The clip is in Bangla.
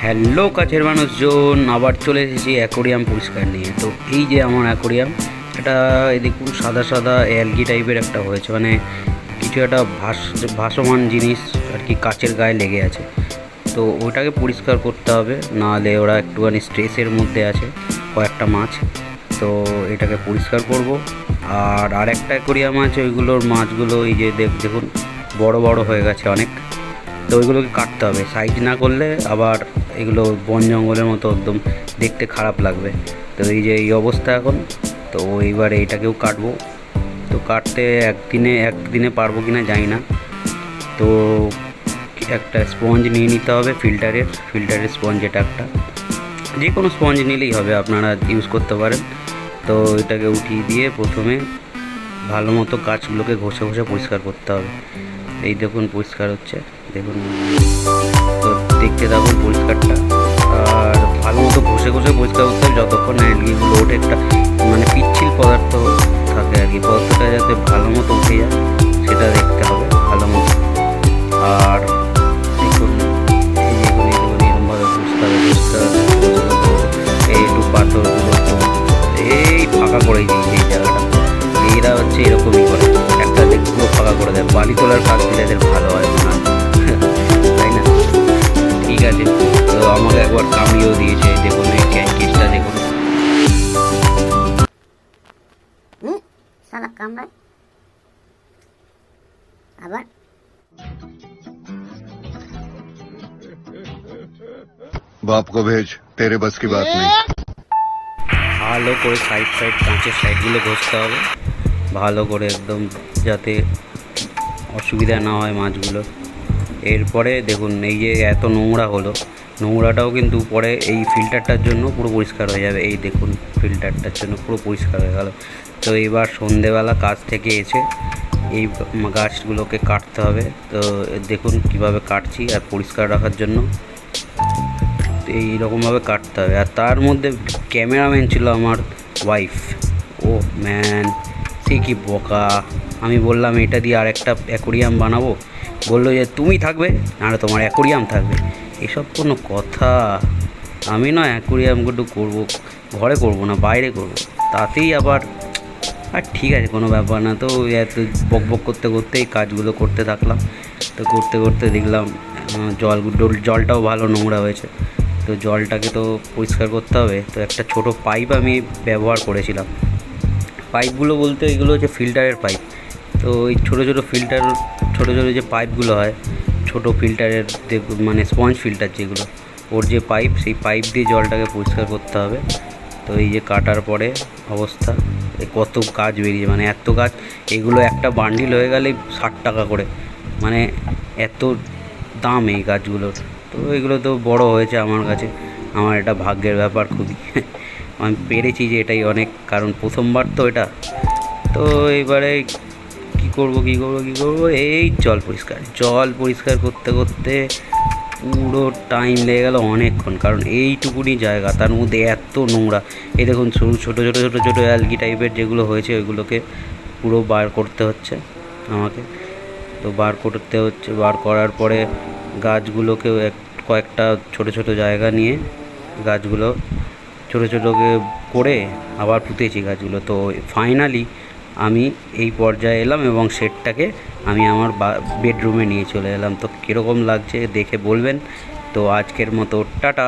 হ্যালো কাছের মানুষজন, আবার চলে এসেছি অ্যাকোরিয়াম পরিষ্কার নিয়ে। তো এই যে আমার অ্যাকোরিয়াম, এটা এই দেখুন সাদা সাদা অ্যালগি টাইপের একটা হয়েছে, মানে কিছু একটা ভাসমান জিনিস আর কি কাচের গায়ে লেগে আছে। তো ওটাকে পরিষ্কার করতে হবে, নাহলে ওরা একটুখানি স্ট্রেসের মধ্যে আছে কয়েকটা মাছ। তো এটাকে পরিষ্কার করব। আর আরেকটা অ্যাকোরিয়াম আছে, ওইগুলোর মাছগুলো এই যে দেখুন বড় বড় হয়ে গেছে অনেক। তো ওইগুলোকে কাটতে হবে, সাইজ না করলে আবার এগুলো বন জঙ্গলের মতো একদম দেখতে খারাপ লাগবে। তো এই যে এই অবস্থা এখন, তো এইবার এইটাকেও কাটবো। তো কাটতে একদিনে পারবো কিনা জানি না। তো একটা স্পঞ্জ নিয়ে নিতে হবে, ফিল্টারের স্পঞ্জ, এটা একটা যে কোনো স্পঞ্জ নিলেই হবে, আপনারা ইউজ করতে পারেন। তো এটাকে উঠিয়ে দিয়ে প্রথমে ভালো মতো গাছগুলোকে ঘষে ঘষে পরিষ্কার করতে হবে। এই দেখুন পরিষ্কার হচ্ছে, দেখুন। তো দেখতে থাকুন পরিষ্কারটা, আর ভালো মতো ঘষে ঘষে পরিষ্কার করতে হবে যতক্ষণ না অ্যালগিগুলো ওঠে। একটা মানে পিচ্ছিল পদার্থ থাকে আর কি, পদার্থটা যাতে ভালো মতো উঠে যায় সেটা দেখতে হবে ভালো মতো। আর দেখুন এরকমভাবে বুঝতে হবে এই একটু পাথরগুলো এই ফাঁকা করে দিয়েছে এই জায়গাটা। এরা হচ্ছে এরকমই করে, একটা পুরো ফাঁকা করে দেয়। বালি তোলার কাজ দিলে এদের ভালো হয় না, তাই না? ঠিক আছে, তো আমাকে একবার কামড়িয়েও দিয়েছে, দেখুন এই কেসটা দেখুন। শালা কামড়ায় আবার। बाप को भेज, तेरे बस की बात नहीं। ভালো করে কাঁচের সাইডগুলো ঘষতে হবে ভালো করে, একদম যাতে অসুবিধা না হয় মাছগুলো। এরপরে দেখুন এই যে এত নোংরা হলো, নোংরাটাও কিন্তু পরে এই ফিল্টারটার জন্য পুরো পরিষ্কার হয়ে যাবে। এই দেখুন ফিল্টারটার জন্য পুরো পরিষ্কার হয়ে গেল। তো এবার সন্ধেবেলা কাজ থেকে এসে এই গাছগুলোকে কাটতে হবে। তো দেখুন কিভাবে কাটছি, আর পরিষ্কার রাখার জন্য এইরকমভাবে কাটতে হবে। আর তার মধ্যে ক্যামেরাম্যান ছিল আমার ওয়াইফ। ও ম্যান, সে কি বোকা! আমি বললাম এটা দিয়ে আরেকটা অ্যাকোরিয়াম বানাবো, বললো যে তুমি থাকবে আর তোমার অ্যাকোরিয়াম থাকবে। এসব কোনো কথা? আমি না অ্যাকোরিয়ামগুলো করবো, ঘরে করবো না বাইরে করবো, তাতেই আবার আর ঠিক আছে কোনো ব্যাপার না। তো এত বক করতে করতে এই কাজগুলো করতে থাকলাম। তো করতে করতে দেখলাম জলটাও ভালো নোংরা হয়েছে। তো জলটাকে তো পরিষ্কার করতে হবে। তো একটা ছোট পাইপ আমি ব্যবহার করেছিলাম। পাইপগুলো বলতে এগুলো হচ্ছে ফিল্টারের পাইপ। তো এই ছোটো ছোটো যে পাইপগুলো হয়, ছোটো ফিল্টারের মানে স্পঞ্জ ফিল্টার যেগুলো, ওর যে পাইপ, সেই পাইপ দিয়ে জলটাকে পরিষ্কার করতে হবে। তো এই যে কাটার পরে অবস্থা, কত গাছ বেরিয়েছে, মানে এত গাছ, এগুলো একটা বান্ডিল হয়ে গেলে 60 টাকা করে, মানে এত দাম এই গাছগুলোর। তো এগুলো তো বড় হয়েছে আমার কাছে, আমার এটা ভাগ্যের ব্যাপার খুবই। আমি পেরেছি যে এটাই অনেক, কারণ প্রথমবার তো এটা। তো এবারে কী করব এই জল পরিষ্কার করতে করতে পুরো টাইম লেগে গেল অনেকক্ষণ, কারণ এইটুকুনি জায়গা, তার মধ্যে এত নোংরা। এই দেখুন ছোটো অ্যালগি টাইপের যেগুলো হয়েছে ওইগুলোকে পুরো বার করতে হচ্ছে আমাকে। তো বার করার পরে গাছগুলোকেও কয়েকটা ছোটো জায়গা নিয়ে গাছগুলো ছোটোকে করে আবার পুঁতেছি গাছগুলো। তো ফাইনালি আমি এই পর্যায়ে এলাম এবং সেটটাকে আমি আমার বেডরুমে নিয়ে চলে এলাম। তো কীরকম লাগছে দেখে বলবেন। তো আজকের মতো টাটা।